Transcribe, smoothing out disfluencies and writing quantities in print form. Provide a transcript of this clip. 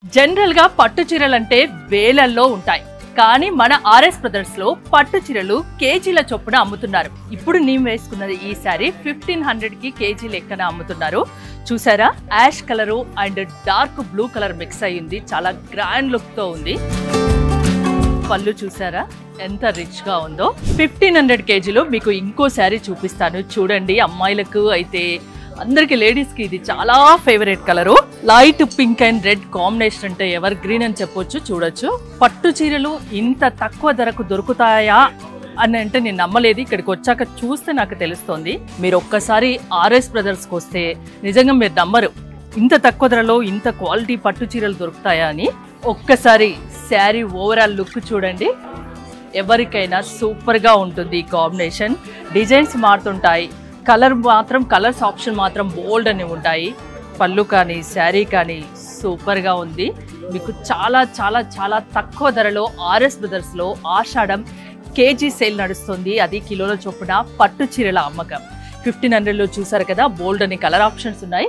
General గా పట్టు చీరలంటే వేలల్లో ఉంటాయి. కానీ మన ఆర్ఎస్ బ్రదర్స్ లో పట్టు చీరలు కేజీల చొప్పున అమ్ముతున్నారు. ఇప్పుడు నేను వేసుకున్నది ఈ సారీ 1500 కి కేజీ లెక్కన అమ్ముతున్నారు. చూసారా, ash colour and dark blue colour mix అయ్యింది. చాలా గ్రాండ్ లుక్ తో ఉంది. పళ్ళు చూసారా ఎంత రిచ్ గా ఉందో. 1500 కేజీలో మీకు ఇంకో శారీ చూపిస్తాను చూడండి. అమ్మాయిలకు అయితే అందరికి, లేడీస్ కి ఇది చాలా favourite colour. Light pink and red combination అంటే ఎవర్ గ్రీన్ అని చెప్పొచ్చు. చూడొచ్చు, పట్టు చీరలు ఇంత తక్కువ ధరకు దొరుకుతాయా అని అంటే నేను నమ్మలేదు. ఇక్కడికి వచ్చాక చూస్తే నాకు తెలుస్తోంది. మీరు ఒక్కసారి ఆర్ఎస్ బ్రదర్స్కి వస్తే నిజంగా మీరు నమ్మరు, ఇంత తక్కువ ధరలో ఇంత క్వాలిటీ పట్టు చీరలు దొరుకుతాయా అని. ఒక్కసారి శారీ ఓవరాల్ లుక్ చూడండి, ఎవరికైనా సూపర్గా ఉంటుంది. ఈ కాంబినేషన్ డిజైన్స్ మారుతుంటాయి, కలర్స్ ఆప్షన్ మాత్రం బోల్డ్ అని ఉంటాయి. పళ్ళు కానీ శారీ కానీ సూపర్గా ఉంది. మీకు చాలా చాలా చాలా తక్కువ ధరలో ఆర్ఎస్ బ్రదర్స్లో ఆషాఢం కేజీ సేల్ నడుస్తుంది. అది కిలోల చొప్పున పట్టు చీరల అమ్మకం. 1500లో చూసారు కదా, బోల్డ్ అని కలర్ ఆప్షన్స్ ఉన్నాయి.